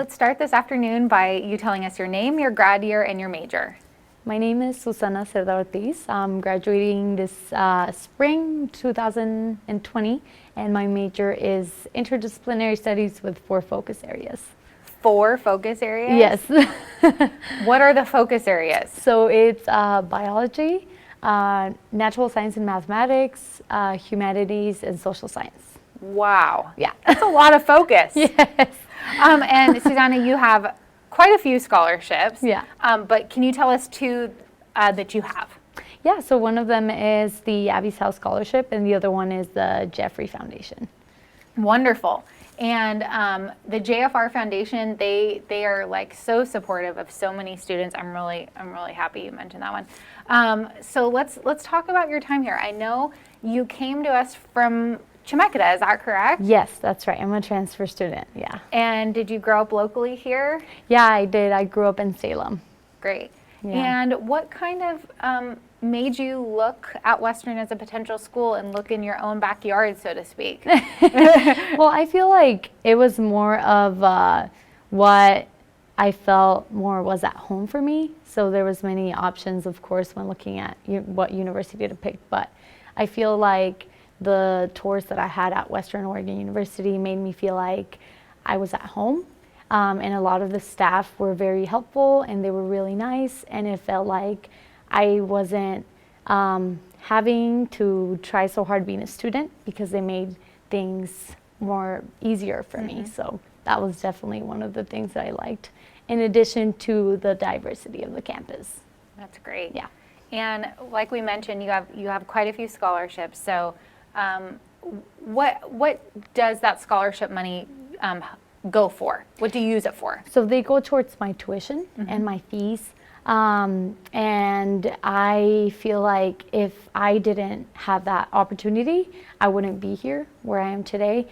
let's start this afternoon by you telling us your name, your grad year, and your major. My name is Susana Cerda Ortiz. I'm graduating this spring 2020, and my major is interdisciplinary studies with 4 focus areas. 4 focus areas? Yes. What are the focus areas? So it's biology, natural science and mathematics, humanities, and social science. Wow. Yeah. That's a lot of focus. Yes. And Susana, you have quite a few scholarships. Yeah. But can you tell us 2 that you have? Yeah, so one of them is the Abby's House Scholarship, and the other one is the Jeffrey Foundation. Wonderful. And the JFR Foundation, they are like so supportive of so many students. I'm really happy you mentioned that one. So let's talk about your time here. I know you came to us from Chemeketa, is that correct? Yes, that's right. I'm a transfer student, yeah. And did you grow up locally here? Yeah, I did. I grew up in Salem. Great. Yeah. And what kind of made you look at Western as a potential school and look in your own backyard, so to speak? Well, I feel like it was more of what I felt more was at home for me. So there was many options, of course, when looking at what university to pick. But I feel like the tours that I had at Western Oregon University made me feel like I was at home. And a lot of the staff were very helpful and they were really nice. And it felt like I wasn't having to try so hard being a student because they made things more easier for me. So that was definitely one of the things that I liked, in addition to the diversity of the campus. That's great. Yeah. And like we mentioned, you have quite a few scholarships. So what does that scholarship money go for? What do you use it for? So they go towards my tuition and my fees. And I feel like if I didn't have that opportunity, I wouldn't be here where I am today.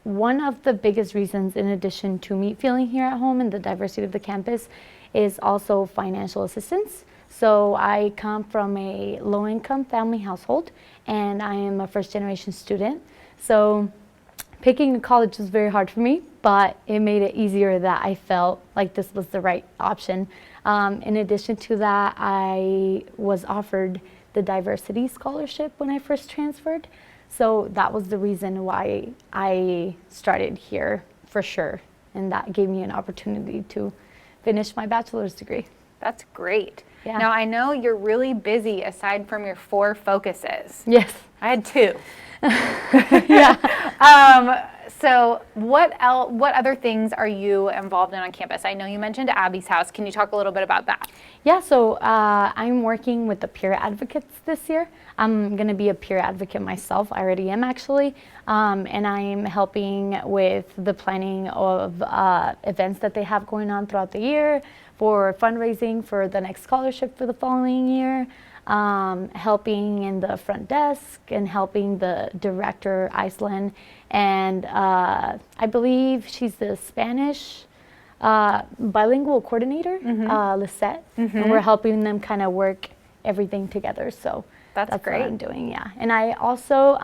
One of the biggest reasons, in addition to me feeling here at home and the diversity of the campus, is also financial assistance. So I come from a low-income family household, and I am a first-generation student. So picking a college was very hard for me, but it made it easier that I felt like this was the right option. In addition to that, I was offered the diversity scholarship when I first transferred. So that was the reason why I started here for sure. And that gave me an opportunity to finish my bachelor's degree. That's great. Yeah. Now I know you're really busy aside from your 4 focuses. Yes. I had 2. Yeah. So what other things are you involved in on campus? I know you mentioned Abby's House. Can you talk a little bit about that? Yeah, so I'm working with the peer advocates this year. I'm going to be a peer advocate myself. I already am actually. And I'm helping with the planning of events that they have going on throughout the year for fundraising for the next scholarship for the following year. Helping in the front desk and helping the director, Iceland, and I believe she's the Spanish bilingual coordinator, Lisette, and we're helping them kind of work everything together. So that's great. What I'm doing, yeah. And I also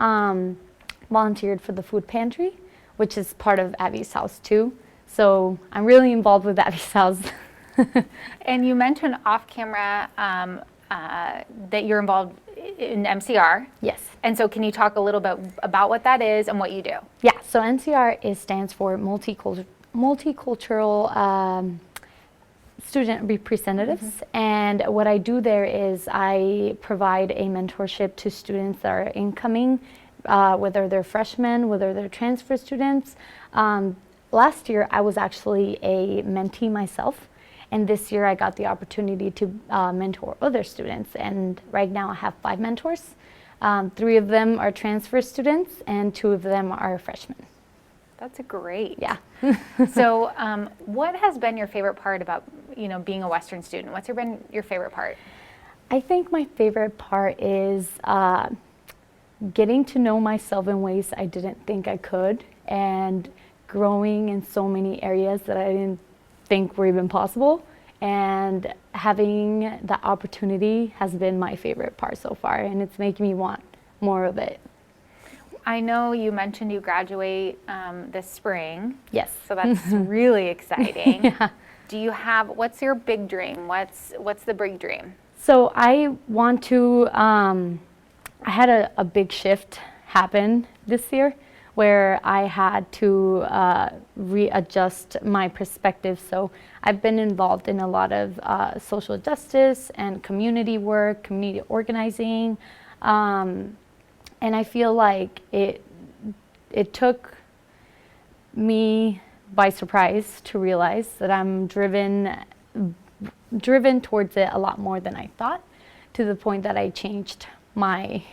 volunteered for the food pantry, which is part of Abby's House too. So I'm really involved with Abby's House. And you mentioned off camera that you're involved in MCR. Yes. And so can you talk a little bit about what that is and what you do? Yeah, so MCR stands for multicultural student representatives. And what I do there is I provide a mentorship to students that are incoming, whether they're freshmen, whether they're transfer students. Last year, I was actually a mentee myself. And this year I got the opportunity to mentor other students. And right now I have 5 mentors. 3 of them are transfer students and 2 of them are freshmen. That's great. Yeah. So what has been your favorite part about being a Western student? What's been your favorite part? I think my favorite part is getting to know myself in ways I didn't think I could, and growing in so many areas that I didn't think were even possible, and having the opportunity has been my favorite part so far, and it's making me want more of it. I know you mentioned you graduate this spring. Yes. So that's really exciting. Yeah. Do you have, what's your big dream? What's the big dream? So I want to, I had a big shift happen this year where I had to readjust my perspective. So I've been involved in a lot of social justice and community work, community organizing. And I feel like it took me by surprise to realize that I'm driven towards it a lot more than I thought, to the point that I changed my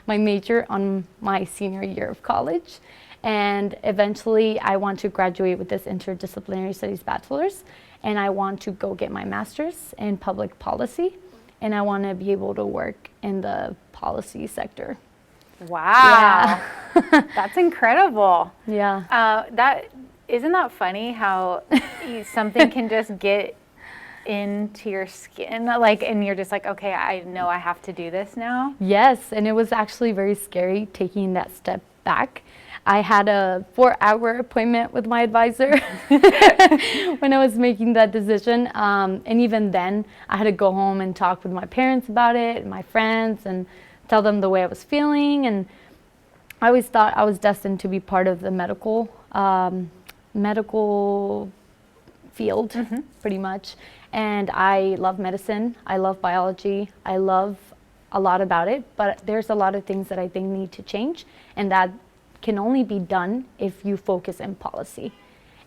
my major on my senior year of college. And eventually I want to graduate with this interdisciplinary studies bachelor's, and I want to go get my master's in public policy, and I want to be able to work in the policy sector. Wow. That's incredible. Yeah. That isn't that funny how something can just get into your skin, like, and you're just like, okay, I know I have to do this now. Yes, and it was actually very scary taking that step back. I had a 4-hour appointment with my advisor when I was making that decision. And even then, I had to go home and talk with my parents about it, and my friends, and tell them the way I was feeling. And I always thought I was destined to be part of the medical field, pretty much. And I love medicine. I love biology. I love a lot about it. But there's a lot of things that I think need to change, and that can only be done if you focus in policy.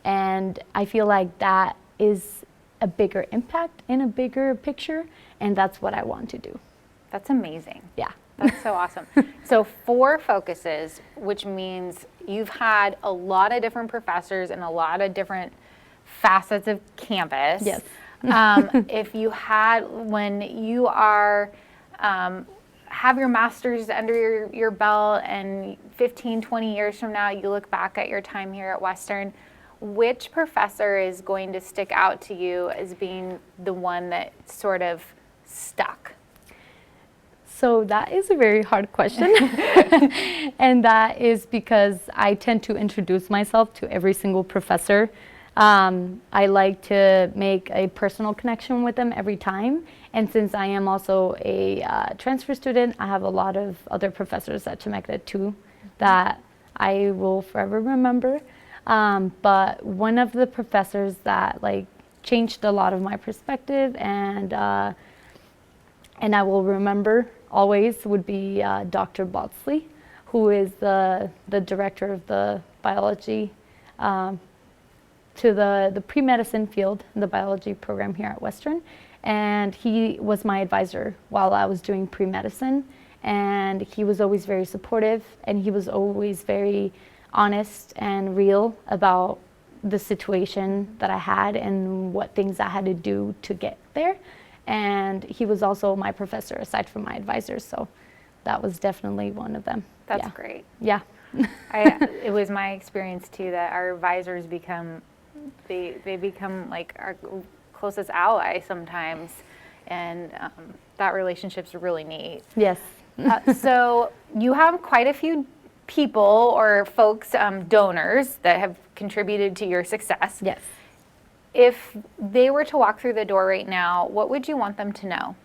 And I feel like that is a bigger impact in a bigger picture, and that's what I want to do. That's amazing. Yeah. That's so awesome. So 4 focuses, which means you've had a lot of different professors and a lot of different facets of campus. Yes. If you had, when you are, have your master's under your belt, and 15, 20 years from now, you look back at your time here at Western, which professor is going to stick out to you as being the one that sort of stuck? So that is a very hard question. And that is because I tend to introduce myself to every single professor. I like to make a personal connection with them every time. And since I am also a transfer student, I have a lot of other professors at Chemeketa too that I will forever remember. But one of the professors that changed a lot of my perspective, and I will remember always, would be Dr. Botsley, who is the director of the biology to the pre-medicine field, the biology program here at Western. And he was my advisor while I was doing pre-medicine, and he was always very supportive, and he was always very honest and real about the situation that I had and what things I had to do to get there. And he was also my professor aside from my advisor, so that was definitely one of them. That's great. Yeah. It was my experience too that our advisors become like our closest ally sometimes, and that relationship's really neat. Yes. So you have quite a few people or folks, donors that have contributed to your success. Yes. If they were to walk through the door right now, what would you want them to know?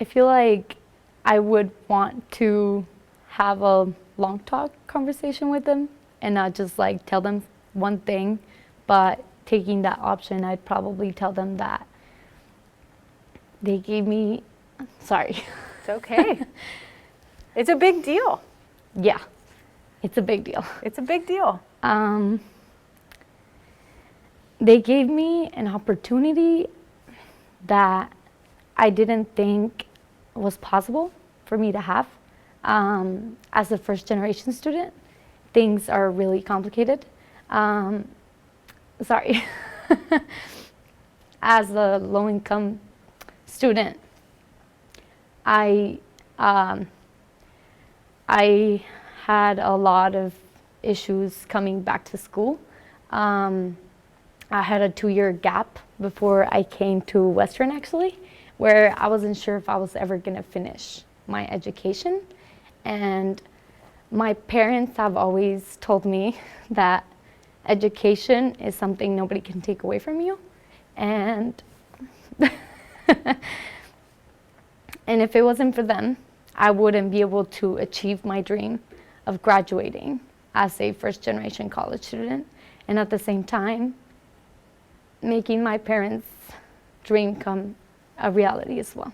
I feel like I would want to have a long talk conversation with them and not just tell them one thing, but taking that option, I'd probably tell them that they gave me, sorry. It's okay. It's a big deal. Yeah, it's a big deal. It's a big deal. They gave me an opportunity that I didn't think was possible for me to have. As a first-generation student, things are really complicated. Sorry. As a low-income student, I had a lot of issues coming back to school. I had a 2-year gap before I came to Western, actually, where I wasn't sure if I was ever going to finish my education. And my parents have always told me that education is something nobody can take away from you. And and if it wasn't for them, I wouldn't be able to achieve my dream of graduating as a first-generation college student, and at the same time, making my parents' dream come a reality as well.